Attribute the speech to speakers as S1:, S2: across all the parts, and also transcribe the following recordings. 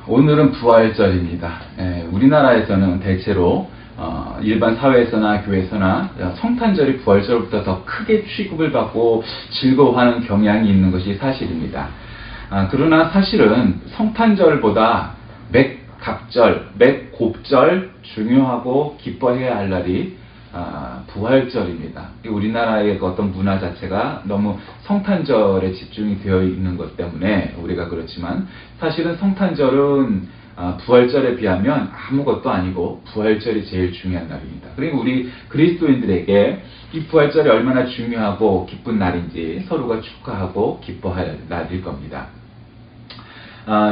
S1: 오늘은 부활절입니다. 우리나라에서는 대체로 일반 사회에서나 교회에서나 성탄절이 부활절보다 더 크게 취급을 받고 즐거워하는 경향이 있는 것이 사실입니다. 그러나 사실은 성탄절보다 맥갑절, 맥곱절 중요하고 기뻐해야 할 날이 부활절입니다. 우리나라의 어떤 문화 자체가 너무 성탄절에 집중이 되어 있는 것 때문에 우리가 그렇지만 사실은 성탄절은 부활절에 비하면 아무것도 아니고 부활절이 제일 중요한 날입니다. 그리고 우리 그리스도인들에게 이 부활절이 얼마나 중요하고 기쁜 날인지 서로가 축하하고 기뻐할 날일 겁니다.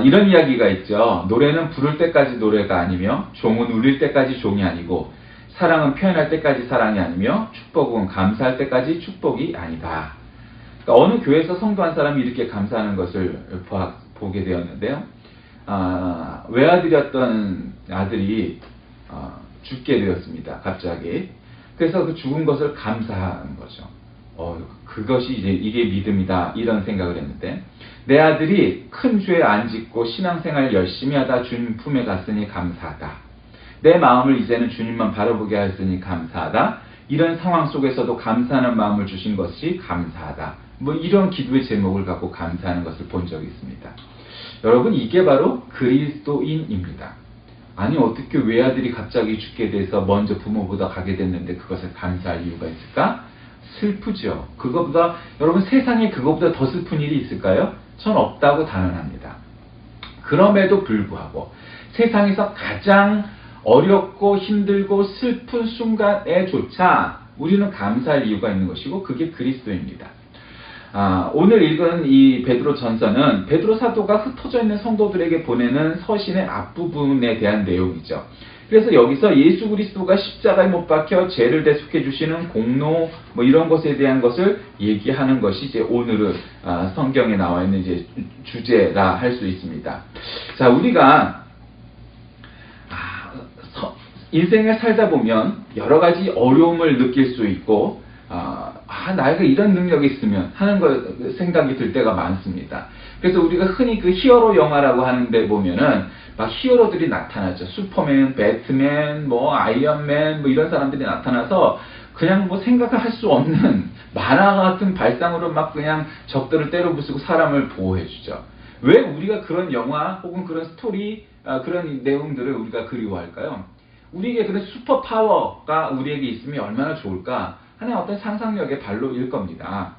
S1: 이런 이야기가 있죠. 노래는 부를 때까지 노래가 아니며 종은 울릴 때까지 종이 아니고 사랑은 표현할 때까지 사랑이 아니며 축복은 감사할 때까지 축복이 아니다. 그러니까 어느 교회에서 성도 한 사람이 이렇게 감사하는 것을 보게 되었는데요. 외아들이었던 아들이 죽게 되었습니다. 갑자기. 그래서 그 죽은 것을 감사하는 거죠. 그것이 이게 믿음이다 이런 생각을 했는데 내 아들이 큰 죄 안 짓고 신앙생활 열심히 하다 주님 품에 갔으니 감사하다. 내 마음을 이제는 주님만 바라보게 하였으니 감사하다. 이런 상황 속에서도 감사하는 마음을 주신 것이 감사하다. 이런 기도의 제목을 갖고 감사하는 것을 본 적이 있습니다. 여러분, 이게 바로 그리스도인입니다. 아니, 어떻게 외아들이 갑자기 죽게 돼서 먼저 부모보다 가게 됐는데 그것을 감사할 이유가 있을까? 슬프죠. 여러분, 세상에 그것보다 더 슬픈 일이 있을까요? 전 없다고 단언합니다. 그럼에도 불구하고 세상에서 가장 어렵고 힘들고 슬픈 순간에조차 우리는 감사할 이유가 있는 것이고 그게 그리스도입니다. 오늘 읽은 이 베드로 전서는 베드로 사도가 흩어져 있는 성도들에게 보내는 서신의 앞부분에 대한 내용이죠. 그래서 여기서 예수 그리스도가 십자가에 못 박혀 죄를 대속해 주시는 공로 이런 것에 대한 것을 얘기하는 것이 이제 오늘은 성경에 나와 있는 이제 주제라 할 수 있습니다. 자, 우리가 인생을 살다 보면 여러 가지 어려움을 느낄 수 있고 나에게 이런 능력이 있으면 하는 생각이 들 때가 많습니다. 그래서 우리가 흔히 그 히어로 영화라고 하는데 보면은 막 히어로들이 나타나죠. 슈퍼맨, 배트맨, 아이언맨 이런 사람들이 나타나서 그냥 생각할 수 없는 만화 같은 발상으로 막 그냥 적들을 때려 부수고 사람을 보호해주죠. 왜 우리가 그런 영화 혹은 그런 스토리, 그런 내용들을 우리가 그리워할까요? 우리에게 그런 슈퍼파워가 우리에게 있으면 얼마나 좋을까 하는 어떤 상상력의 발로일 겁니다.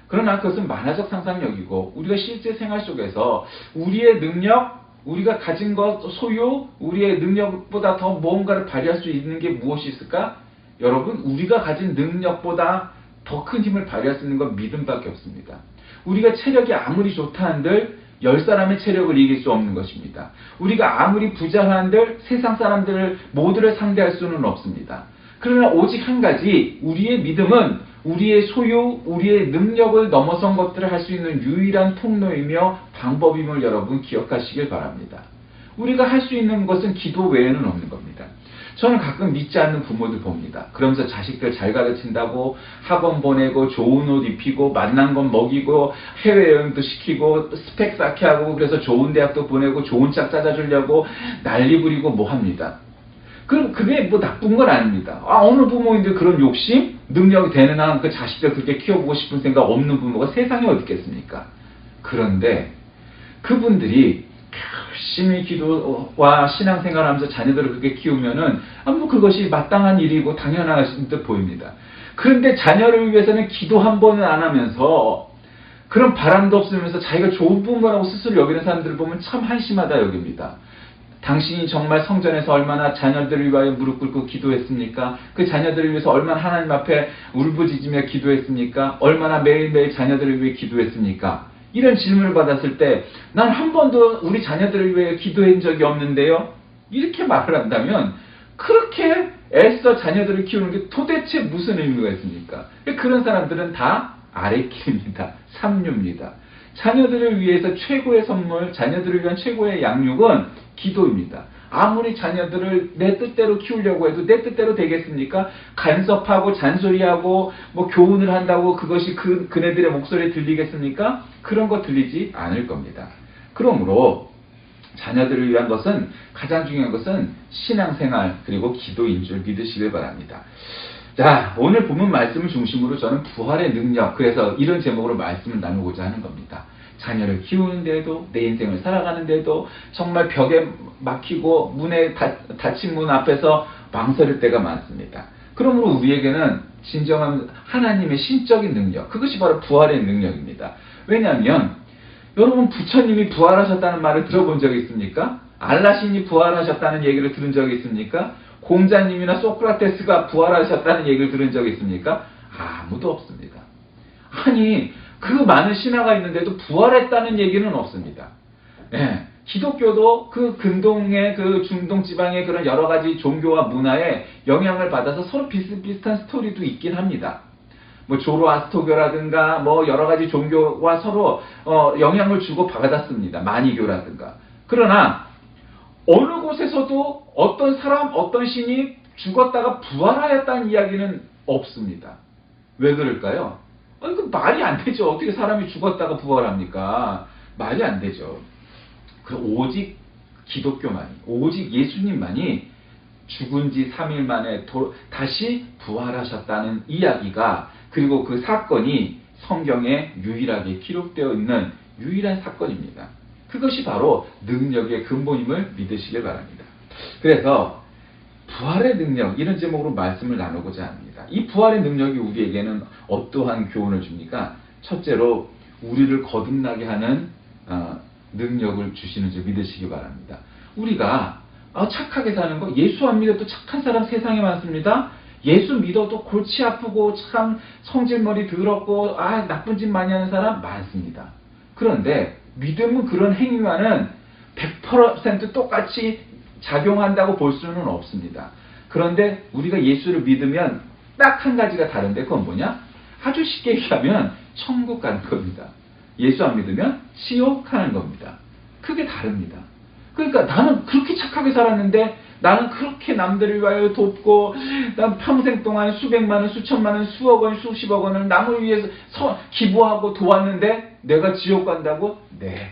S1: 그러나 그것은 만화적 상상력이고 우리가 실제 생활 속에서 우리의 능력, 우리가 가진 것, 소유, 우리의 능력보다 더 무언가를 발휘할 수 있는 게 무엇이 있을까? 여러분, 우리가 가진 능력보다 더 큰 힘을 발휘할 수 있는 건 믿음밖에 없습니다. 우리가 체력이 아무리 좋다 한들 10사람의 체력을 이길 수 없는 것입니다. 우리가 아무리 부자라 한들 세상 사람들을 모두를 상대할 수는 없습니다. 그러나 오직 한 가지, 우리의 믿음은 우리의 소유, 우리의 능력을 넘어선 것들을 할 수 있는 유일한 통로이며 방법임을 여러분 기억하시길 바랍니다. 우리가 할 수 있는 것은 기도 외에는 없는 겁니다. 저는 가끔 믿지 않는 부모들 봅니다. 그러면서 자식들 잘 가르친다고 학원 보내고 좋은 옷 입히고 맛난 건 먹이고 해외여행도 시키고 스펙 쌓게 하고 그래서 좋은 대학도 보내고 좋은 짝 찾아주려고 난리 부리고 합니다. 그게 나쁜 건 아닙니다. 어느 부모인들 그런 욕심, 능력이 되는 한 그 자식들 그렇게 키워보고 싶은 생각 없는 부모가 세상에 어디 있겠습니까? 그런데 그분들이 열심히 기도와 신앙생활을 하면서 자녀들을 그렇게 키우면은 그것이 마땅한 일이고 당연한 듯 보입니다. 그런데 자녀를 위해서는 기도 한 번은 안 하면서 그런 바람도 없으면서 자기가 좋은 부모라고 스스로 여기는 사람들을 보면 참 한심하다 여깁니다. 당신이 정말 성전에서 얼마나 자녀들을 위하여 무릎 꿇고 기도했습니까? 그 자녀들을 위해서 얼마나 하나님 앞에 울부짖으며 기도했습니까? 얼마나 매일매일 자녀들을 위해 기도했습니까? 이런 질문을 받았을 때 난 한 번도 우리 자녀들을 위해 기도한 적이 없는데요. 이렇게 말을 한다면 그렇게 애써 자녀들을 키우는 게 도대체 무슨 의미가 있습니까? 그런 사람들은 다 아래길입니다. 삼류입니다. 자녀들을 위해서 최고의 선물, 자녀들을 위한 최고의 양육은 기도입니다. 아무리 자녀들을 내 뜻대로 키우려고 해도 내 뜻대로 되겠습니까? 간섭하고 잔소리하고 교훈을 한다고 그것이 그네들의 목소리에 들리겠습니까? 그런 거 들리지 않을 겁니다. 그러므로 자녀들을 위한 것은 가장 중요한 것은 신앙생활 그리고 기도인 줄 믿으시길 바랍니다. 자, 오늘 본문 말씀을 중심으로 저는 부활의 능력, 그래서 이런 제목으로 말씀을 나누고자 하는 겁니다. 자녀를 키우는데도, 내 인생을 살아가는데도 정말 벽에 막히고 문에 닫힌 문 앞에서 망설일 때가 많습니다. 그러므로 우리에게는 진정한 하나님의 신적인 능력, 그것이 바로 부활의 능력입니다. 왜냐하면 여러분, 부처님이 부활하셨다는 말을 들어본 적이 있습니까? 알라신이 부활하셨다는 얘기를 들은 적이 있습니까? 공자님이나 소크라테스가 부활하셨다는 얘기를 들은 적이 있습니까? 아무도 없습니다. 아니, 그 많은 신화가 있는데도 부활했다는 얘기는 없습니다. 네, 기독교도 그 근동의 그 중동 지방의 그런 여러 가지 종교와 문화에 영향을 받아서 서로 비슷비슷한 스토리도 있긴 합니다. 뭐 조로아스토교라든가 뭐 여러 가지 종교와 서로 영향을 주고 받았습니다. 마니교라든가. 그러나 어느 곳에서도 어떤 사람, 어떤 신이 죽었다가 부활하였다는 이야기는 없습니다. 왜 그럴까요? 아니, 그 말이 안 되죠. 어떻게 사람이 죽었다가 부활합니까? 말이 안 되죠. 오직 기독교만이, 오직 예수님만이 죽은 지 3일 만에 다시 부활하셨다는 이야기가, 그리고 그 사건이 성경에 유일하게 기록되어 있는 유일한 사건입니다. 그것이 바로 능력의 근본임을 믿으시길 바랍니다. 그래서 부활의 능력, 이런 제목으로 말씀을 나누고자 합니다. 이 부활의 능력이 우리에게는 어떠한 교훈을 줍니까? 첫째로 우리를 거듭나게 하는 능력을 주시는 줄 믿으시기 바랍니다. 우리가 착하게 사는 거, 예수 안 믿어도 착한 사람 세상에 많습니다. 예수 믿어도 골치 아프고 참 성질머리 더럽고 나쁜 짓 많이 하는 사람 많습니다. 그런데 믿음은 그런 행위와는 100% 똑같이 작용한다고 볼 수는 없습니다. 그런데 우리가 예수를 믿으면 딱 한 가지가 다른데, 그건 뭐냐? 아주 쉽게 얘기하면 천국 가는 겁니다. 예수 안 믿으면 지옥 가는 겁니다. 그게 다릅니다. 그러니까 나는 그렇게 착하게 살았는데, 나는 그렇게 남들을 위하여 돕고, 난 평생 동안 수백만 원, 수천만 원, 수억 원, 수십억 원을 남을 위해서 기부하고 도왔는데 내가 지옥 간다고? 네.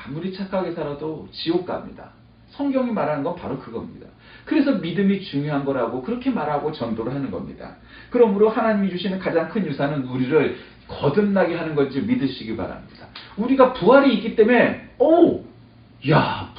S1: 아무리 착하게 살아도 지옥 갑니다. 성경이 말하는 건 바로 그겁니다. 그래서 믿음이 중요한 거라고 그렇게 말하고 전도를 하는 겁니다. 그러므로 하나님이 주시는 가장 큰 유산은 우리를 거듭나게 하는 건지 믿으시기 바랍니다. 우리가 부활이 있기 때문에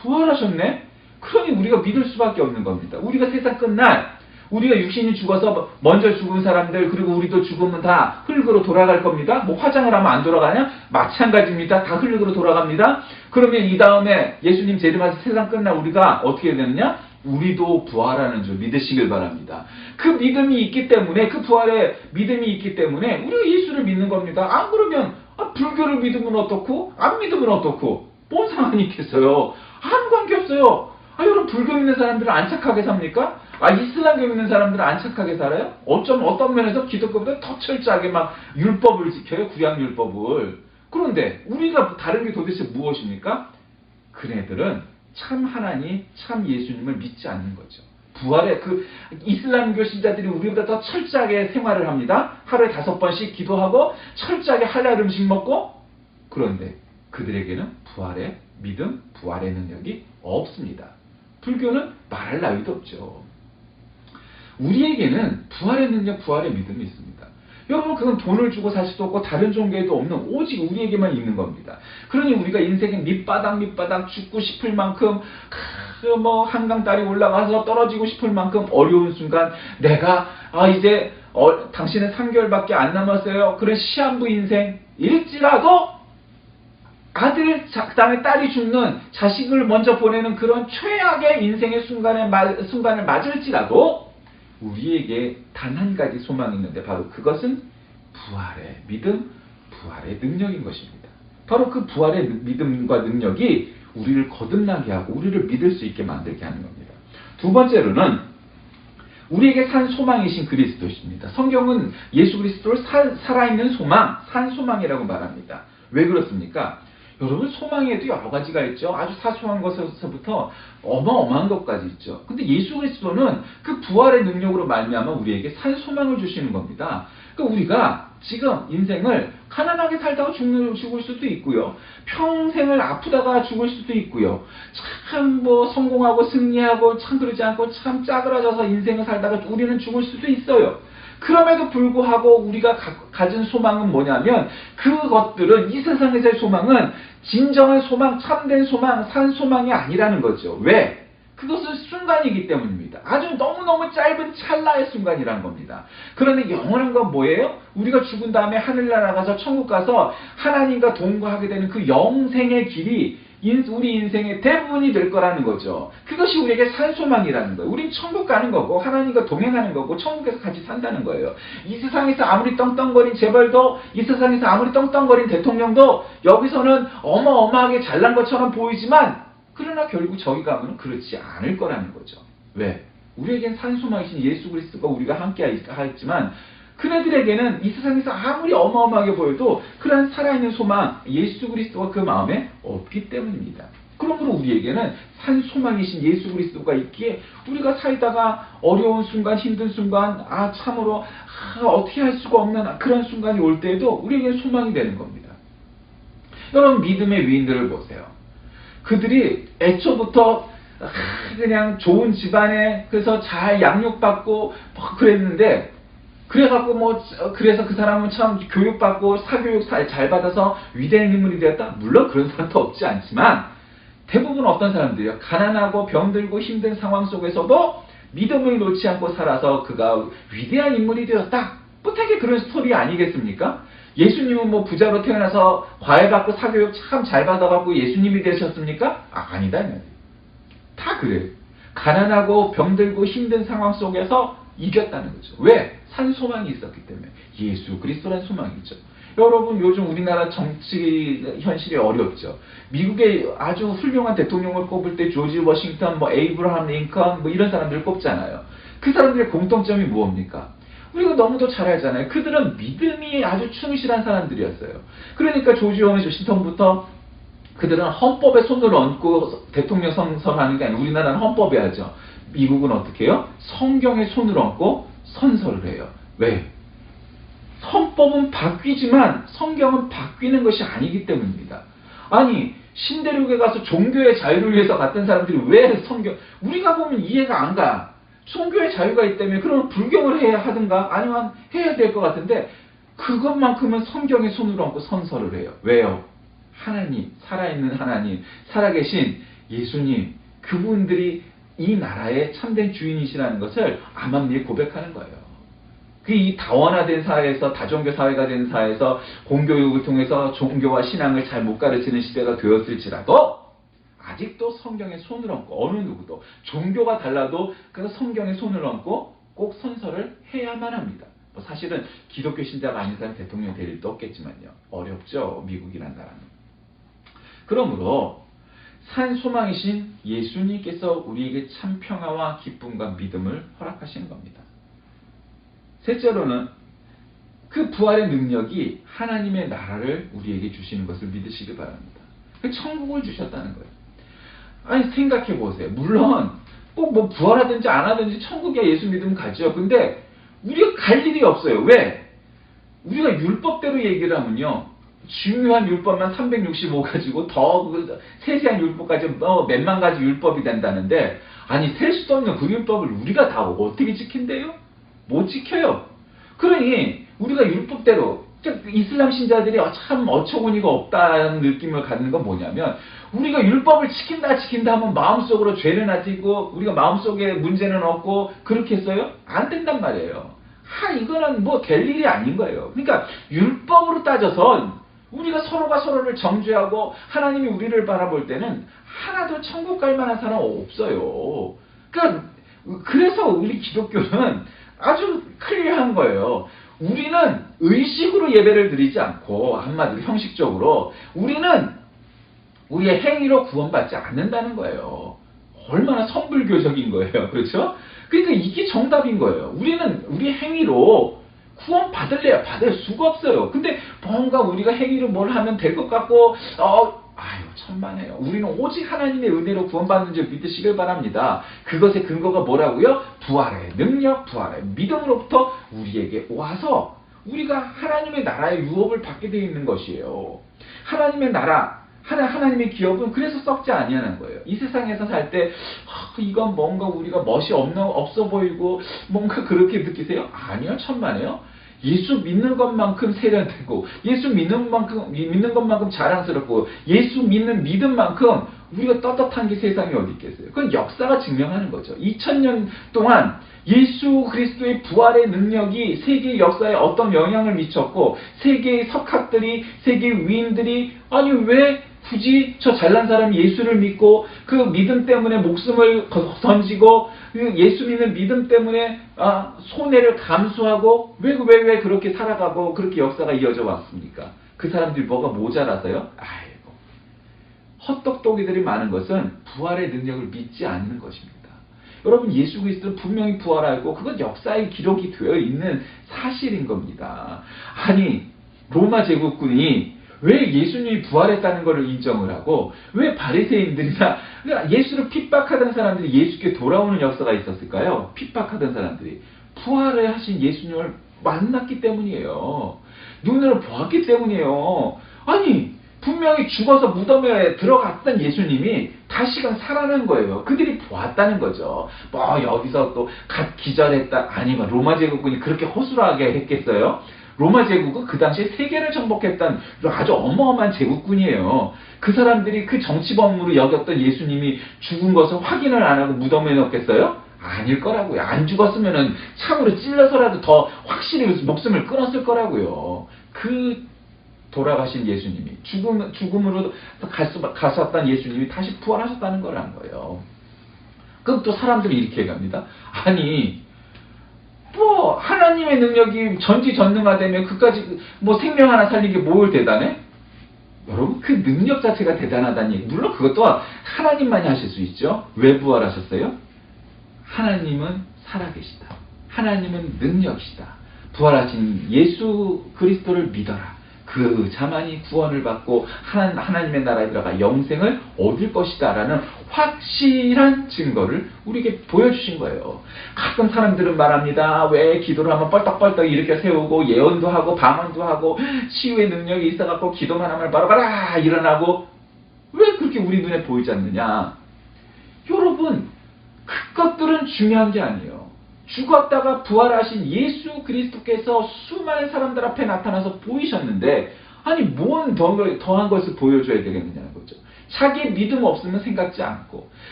S1: 부활하셨네? 그러니 우리가 믿을 수밖에 없는 겁니다. 우리가 세상 끝날, 우리가 육신이 죽어서 먼저 죽은 사람들, 그리고 우리도 죽으면 다 흙으로 돌아갈 겁니다. 뭐 화장을 하면 안 돌아가냐? 마찬가지입니다. 다 흙으로 돌아갑니다. 그러면 이 다음에 예수님 재림하셔서 세상 끝날 우리가 어떻게 되느냐? 우리도 부활하는 줄 믿으시길 바랍니다. 그 믿음이 있기 때문에, 그 부활의 믿음이 있기 때문에 우리가 예수를 믿는 겁니다. 안 그러면 불교를 믿으면 어떻고, 안 믿으면 어떻고, 뭔 상관이 있겠어요? 아무 관계 없어요. 여러분, 불교 믿는 사람들은 안 착하게 삽니까? 이슬람교 믿는 사람들은 안 착하게 살아요? 어떤 면에서 기독교보다 더 철저하게 막 율법을 지켜요, 구약 율법을. 그런데 우리가 다른 게 도대체 무엇입니까? 그네들은 참 하나님, 참 예수님을 믿지 않는 거죠. 부활의 그 이슬람교 신자들이 우리보다 더 철저하게 생활을 합니다. 하루에 5번씩 기도하고 철저하게 할랄 음식 먹고. 그런데 그들에게는 부활의 믿음, 부활의 능력이 없습니다. 불교는 말할 나위도 없죠. 우리에게는 부활의 능력, 부활의 믿음이 있습니다. 여러분, 그건 돈을 주고 살 수도 없고 다른 종교에도 없는 오직 우리에게만 있는 겁니다. 그러니 우리가 인생의 밑바닥 죽고 싶을 만큼, 한강 다리 올라가서 떨어지고 싶을 만큼 어려운 순간, 내가 이제 당신은 3개월밖에 안 남았어요, 그런 시한부 인생 일지라도 아들, 그다음에 딸이 죽는, 자식을 먼저 보내는 그런 최악의 인생의 순간을 맞을지라도 우리에게 단 한 가지 소망이 있는데, 바로 그것은 부활의 믿음, 부활의 능력인 것입니다. 바로 그 부활의 믿음과 능력이 우리를 거듭나게 하고 우리를 믿을 수 있게 만들게 하는 겁니다. 두 번째로는 우리에게 산 소망이신 그리스도십니다. 성경은 예수 그리스도를 살아있는 소망, 산 소망이라고 말합니다. 왜 그렇습니까? 여러분, 소망에도 여러 가지가 있죠. 아주 사소한 것에서부터 어마어마한 것까지 있죠. 근데 예수 그리스도는 그 부활의 능력으로 말미암아 우리에게 산 소망을 주시는 겁니다. 그러니까 우리가 지금 인생을 가난하게 살다가 죽을 수도 있고요. 평생을 아프다가 죽을 수도 있고요. 참 뭐 성공하고 승리하고 참 그러지 않고 참 짜그라져서 인생을 살다가 우리는 죽을 수도 있어요. 그럼에도 불구하고 우리가 가진 소망은 뭐냐면 그것들은 이 세상에서의 소망은 진정한 소망, 참된 소망, 산 소망이 아니라는 거죠. 왜? 그것은 순간이기 때문입니다. 아주 너무너무 짧은 찰나의 순간이라는 겁니다. 그런데 영원한 건 뭐예요? 우리가 죽은 다음에 하늘나라 가서 천국 가서 하나님과 동거하게 되는 그 영생의 길이 우리 인생의 대부분이 될 거라는 거죠. 그것이 우리에게 산 소망이라는 거예요. 우린 천국 가는 거고 하나님과 동행하는 거고 천국에서 같이 산다는 거예요. 이 세상에서 아무리 떵떵거린 재벌도 이 세상에서 아무리 떵떵거린 대통령도 여기서는 어마어마하게 잘난 것처럼 보이지만 그러나 결국 저기 가면 그렇지 않을 거라는 거죠. 왜? 우리에겐 산 소망이신 예수 그리스도가 우리가 함께 하였지만 그네들에게는 이 세상에서 아무리 어마어마하게 보여도 그런 살아있는 소망, 예수 그리스도가 그 마음에 없기 때문입니다. 그러므로 우리에게는 산 소망이신 예수 그리스도가 있기에 우리가 살다가 어려운 순간, 힘든 순간, 참으로 어떻게 할 수가 없는 그런 순간이 올 때에도 우리에게는 소망이 되는 겁니다. 여러분 믿음의 위인들을 보세요. 그들이 애초부터 그냥 좋은 집안에 그래서 잘 양육받고 그랬는데 그래서 그 사람은 참 교육받고 사교육 잘 받아서 위대한 인물이 되었다? 물론 그런 사람도 없지 않지만 대부분 어떤 사람들이요? 가난하고 병들고 힘든 상황 속에서도 믿음을 놓지 않고 살아서 그가 위대한 인물이 되었다? 어떻게 그런 스토리 아니겠습니까? 예수님은 뭐 부자로 태어나서 과외받고 사교육 참 잘 받아갖고 예수님이 되셨습니까? 아니다. 다 그래요. 가난하고 병들고 힘든 상황 속에서 이겼다는 거죠. 왜? 산 소망이 있었기 때문에. 예수 그리스도라는 소망이죠. 여러분 요즘 우리나라 정치 현실이 어렵죠. 미국의 아주 훌륭한 대통령을 꼽을 때 조지 워싱턴, 에이브라함 링컨 이런 사람들을 꼽잖아요. 그 사람들의 공통점이 무엇입니까? 우리가 너무도 잘 알잖아요. 그들은 믿음이 아주 충실한 사람들이었어요. 그러니까 조지 워싱턴부터 그들은 헌법에 손을 얹고 대통령 선서하는 게 아니고 우리나라는 헌법에 하죠. 미국은 어떻게 해요? 성경에 손을 얹고 선서를 해요. 왜? 헌법은 바뀌지만 성경은 바뀌는 것이 아니기 때문입니다. 아니 신대륙에 가서 종교의 자유를 위해서 갔던 사람들이 왜 성경 우리가 보면 이해가 안 가. 종교의 자유가 있다면 그럼 불경을 해야 하든가 아니면 해야 될 것 같은데 그것만큼은 성경에 손을 얹고 선서를 해요. 왜요? 하나님, 살아있는 하나님, 살아계신 예수님, 그분들이 이 나라의 참된 주인이시라는 것을 암암리에 고백하는 거예요. 이 다원화된 사회에서 다종교 사회가 된 사회에서 공교육을 통해서 종교와 신앙을 잘 못 가르치는 시대가 되었을지라도 아직도 성경에 손을 얹고 어느 누구도 종교가 달라도 그 성경에 손을 얹고 꼭 선서를 해야만 합니다. 사실은 기독교 신자가 아닌 사람 대통령 될 일도 없겠지만요. 어렵죠. 미국이란 나라는. 그러므로 산 소망이신 예수님께서 우리에게 참 평화와 기쁨과 믿음을 허락하시는 겁니다. 셋째로는 그 부활의 능력이 하나님의 나라를 우리에게 주시는 것을 믿으시기 바랍니다. 천국을 주셨다는 거예요. 아니 생각해 보세요. 물론 꼭 부활하든지 안 하든지 천국에 예수 믿으면 가죠. 근데 우리가 갈 일이 없어요. 왜? 우리가 율법대로 얘기를 하면요. 중요한 율법만 365 가지고 더 세세한 율법까지 몇만 가지 율법이 된다는데 아니 셀 수도 없는 그 율법을 우리가 다 어떻게 지킨대요? 못 지켜요. 그러니 우리가 율법대로 이슬람 신자들이 참 어처구니가 없다는 느낌을 갖는 건 뭐냐면 우리가 율법을 지킨다 하면 마음속으로 죄는 안 지고 우리가 마음속에 문제는 없고 그렇게 했어요? 안 된단 말이에요. 이거는 될 일이 아닌 거예요. 그러니까 율법으로 따져서 우리가 서로가 서로를 정죄하고 하나님이 우리를 바라볼 때는 하나도 천국 갈 만한 사람 없어요. 그래서 우리 기독교는 아주 클리어한 거예요. 우리는 의식으로 예배를 드리지 않고 한마디로 형식적으로 우리는 우리의 행위로 구원받지 않는다는 거예요. 얼마나 선불교적인 거예요. 그렇죠? 그러니까 이게 정답인 거예요. 우리는 우리 행위로 구원 받을래야 받을 수가 없어요. 근데 뭔가 우리가 행위로 뭘 하면 될 것 같고 천만에요. 우리는 오직 하나님의 은혜로 구원받는 줄 믿으시길 바랍니다. 그것의 근거가 뭐라고요? 부활의 능력, 부활의 믿음으로부터 우리에게 와서 우리가 하나님의 나라의 유업을 받게 되어 있는 것이에요. 하나님의 나라, 하나님의 기업은 그래서 썩지 아니하는 거예요. 이 세상에서 살 때 이건 뭔가 우리가 멋이 없어 보이고 뭔가 그렇게 느끼세요? 아니요, 천만에요. 예수 믿는 것만큼 세련되고 예수 믿는 것만큼 자랑스럽고 예수 믿는 믿음만큼 우리가 떳떳한 게 세상에 어디 있겠어요. 그건 역사가 증명하는 거죠. 2000년 동안 예수 그리스도의 부활의 능력이 세계 역사에 어떤 영향을 미쳤고 세계의 석학들이 세계의 위인들이 아니 왜 굳이 저 잘난 사람이 예수를 믿고 그 믿음 때문에 목숨을 던지고 예수 믿는 믿음 때문에 손해를 감수하고 왜 그렇게 살아가고 그렇게 역사가 이어져 왔습니까? 그 사람들이 뭐가 모자라서요? 아이고, 헛똑똑이들이 많은 것은 부활의 능력을 믿지 않는 것입니다. 여러분, 예수 그리스도는 분명히 부활하고 그건 역사의 기록이 되어 있는 사실인 겁니다. 아니, 로마 제국군이 왜 예수님이 부활했다는 것을 인정을 하고 왜 바리새인들이나 예수를 핍박하던 사람들이 예수께 돌아오는 역사가 있었을까요? 핍박하던 사람들이 부활을 하신 예수님을 만났기 때문이에요. 눈으로 보았기 때문이에요. 아니, 분명히 죽어서 무덤에 들어갔던 예수님이 다시금 살아난 거예요. 그들이 보았다는 거죠. 뭐 여기서 또 갓 기절했다. 아니면 로마 제국군이 그렇게 허술하게 했겠어요? 로마 제국은 그 당시에 세계를 정복했던 아주 어마어마한 제국군이에요. 그 사람들이 그 정치범으로 여겼던 예수님이 죽은 것을 확인을 안 하고 무덤에 넣겠어요? 아닐 거라고요. 안 죽었으면은 참으로 찔러서라도 더 확실히 목숨을 끊었을 거라고요. 그 돌아가신 예수님이 죽음으로 가셨던 예수님이 다시 부활하셨다는 거라는 거예요. 그럼 또 사람들이 이렇게 얘기합니다. 아니, 뭐 하나님의 능력이 전지전능하다면 그까지 뭐 생명 하나 살리기 뭘 대단해? 여러분, 그 능력 자체가 대단하다니. 물론 그것도 하나님만이 하실 수 있죠. 왜 부활하셨어요? 하나님은 살아계시다. 하나님은 능력이시다. 부활하신 예수 그리스도를 믿어라. 그 자만이 구원을 받고 하나님의 나라에 들어가 영생을 얻을 것이다 라는 확실한 증거를 우리에게 보여주신 거예요. 가끔 사람들은 말합니다. 왜 기도를 하면 뻘떡뻘떡 이렇게 세우고 예언도 하고 방언도 하고 치유의 능력이 있어갖고 기도만 하면 바로바라 일어나고 왜 그렇게 우리 눈에 보이지 않느냐. 여러분, 그것들은 중요한 게 아니에요. 죽었다가 부활하신 예수 그리스도께서 수많은 사람들 앞에 나타나서 보이셨는데 아니 뭔 더한 것을 보여줘야 되겠느냐는 거죠. 자기의 믿음 없으면 생각지 않고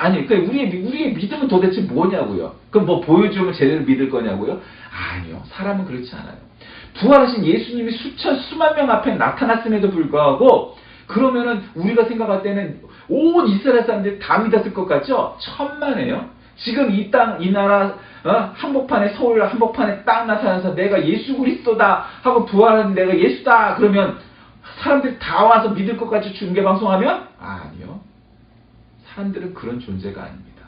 S1: 아니 우리의 믿음은 도대체 뭐냐고요. 그럼 뭐 보여주면 제대로 믿을 거냐고요. 아니요, 사람은 그렇지 않아요. 부활하신 예수님이 수만 명 앞에 나타났음에도 불구하고 그러면은 우리가 생각할 때는 온 이스라엘 사람들이 다 믿었을 것 같죠? 천만에요. 지금 이 땅, 이 나라 한복판에, 서울 한복판에 딱 나타나서 내가 예수 그리스도다 하고 부활하는 내가 예수다 그러면 사람들이 다 와서 믿을 것 같이 중계방송하면? 아니요. 사람들은 그런 존재가 아닙니다.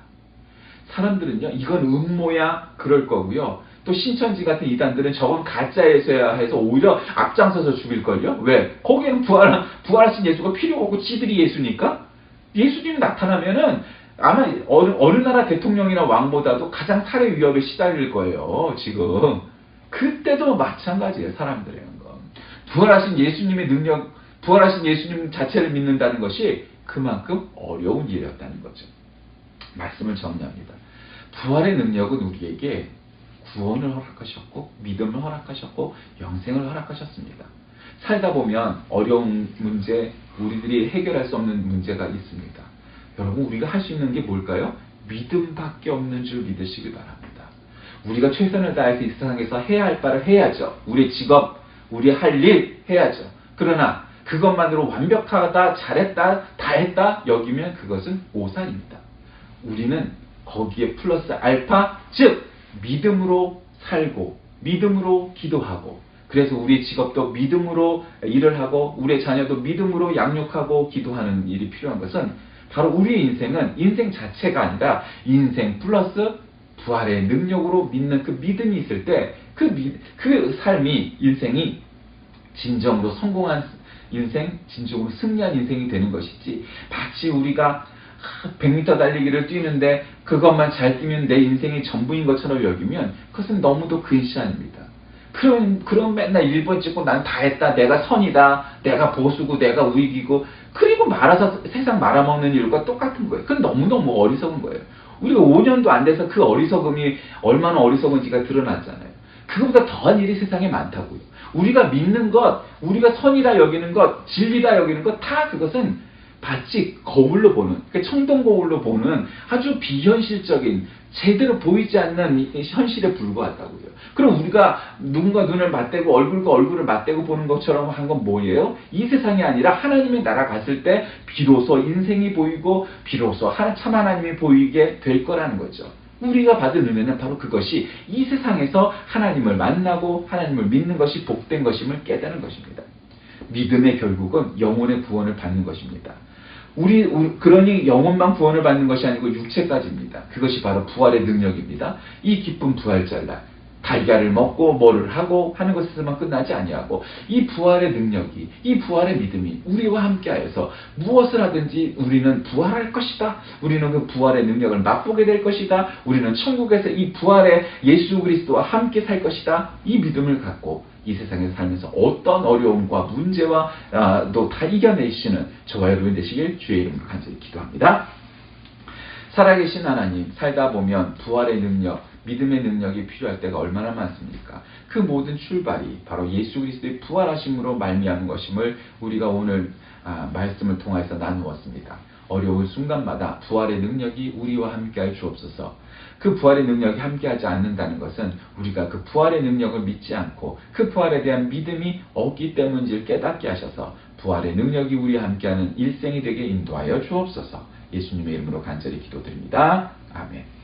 S1: 사람들은요, 이건 음모야 그럴 거고요. 또 신천지 같은 이단들은 저건 가짜예서야 해서 오히려 앞장서서 죽일걸요? 왜? 거기에는 부활하신 예수가 필요 없고 지들이 예수니까? 예수님이 나타나면은 아마 어느 나라 대통령이나 왕보다도 가장 살해 위협에 시달릴 거예요. 지금. 그때도 마찬가지예요. 사람들이란 건. 부활하신 예수님의 능력, 부활하신 예수님 자체를 믿는다는 것이 그만큼 어려운 일이었다는 거죠. 말씀을 정리합니다. 부활의 능력은 우리에게 구원을 허락하셨고 믿음을 허락하셨고 영생을 허락하셨습니다. 살다 보면 어려운 문제, 우리들이 해결할 수 없는 문제가 있습니다. 여러분, 우리가 할 수 있는 게 뭘까요? 믿음밖에 없는 줄 믿으시기 바랍니다. 우리가 최선을 다해서 이 세상에서 해야 할 바를 해야죠. 우리 직업, 우리 할 일 해야죠. 그러나 그것만으로 완벽하다, 잘했다, 다 했다 여기면 그것은 오산입니다. 우리는 거기에 플러스 알파, 즉 믿음으로 살고 믿음으로 기도하고 그래서 우리 직업도 믿음으로 일을 하고 우리의 자녀도 믿음으로 양육하고 기도하는 일이 필요한 것은 바로 우리의 인생은 인생 자체가 아니라 인생 플러스 부활의 능력으로 믿는 그 믿음이 있을 때 그 삶이 인생이 진정으로 성공한 인생, 진정으로 승리한 인생이 되는 것이지 마치 우리가 100m 달리기를 뛰는데 그것만 잘 뛰면 내 인생이 전부인 것처럼 여기면 그것은 너무도 근시안입니다. 그럼 맨날 1번 찍고 난 다 했다. 내가 선이다. 내가 보수고 내가 우익이고 그리고 말아서 세상 말아먹는 일과 똑같은 거예요. 그건 너무너무 어리석은 거예요. 우리가 5년도 안 돼서 그 어리석음이 얼마나 어리석은지가 드러났잖아요. 그거보다 더한 일이 세상에 많다고요. 우리가 믿는 것, 우리가 선이다 여기는 것, 진리다 여기는 것 다 그것은 마치 거울로 보는, 그러니까 청동 거울로 보는 아주 비현실적인 제대로 보이지 않는 현실에 불과하다고요. 그럼 우리가 눈과 눈을 맞대고 얼굴과 얼굴을 맞대고 보는 것처럼 한 건 뭐예요? 이 세상이 아니라 하나님의 나라 갔을 때 비로소 인생이 보이고 비로소 참 하나님이 보이게 될 거라는 거죠. 우리가 받은 은혜는 바로 그것이 이 세상에서 하나님을 만나고 하나님을 믿는 것이 복된 것임을 깨닫는 것입니다. 믿음의 결국은 영혼의 구원을 받는 것입니다. 그러니 영혼만 구원을 받는 것이 아니고 육체까지입니다. 그것이 바로 부활의 능력입니다. 이 기쁜 부활절날 달걀을 먹고 뭐를 하고 하는 것에서만 끝나지 아니하고 이 부활의 능력이, 이 부활의 믿음이 우리와 함께하여서 무엇을 하든지 우리는 부활할 것이다. 우리는 그 부활의 능력을 맛보게 될 것이다. 우리는 천국에서 이 부활의 예수 그리스도와 함께 살 것이다. 이 믿음을 갖고 이 세상에서 살면서 어떤 어려움과 문제와 또 다 이겨내시는 저와 여러분 되시길 주의 이름으로 간절히 기도합니다. 살아계신 하나님, 살다 보면 부활의 능력, 믿음의 능력이 필요할 때가 얼마나 많습니까? 그 모든 출발이 바로 예수 그리스도의 부활하심으로 말미암은 것임을 우리가 오늘 말씀을 통해서 나누었습니다. 어려운 순간마다 부활의 능력이 우리와 함께할 주옵소서. 그 부활의 능력이 함께하지 않는다는 것은 우리가 그 부활의 능력을 믿지 않고 그 부활에 대한 믿음이 없기 때문인지를 깨닫게 하셔서 부활의 능력이 우리와 함께하는 일생이 되게 인도하여 주옵소서. 예수님의 이름으로 간절히 기도드립니다. 아멘.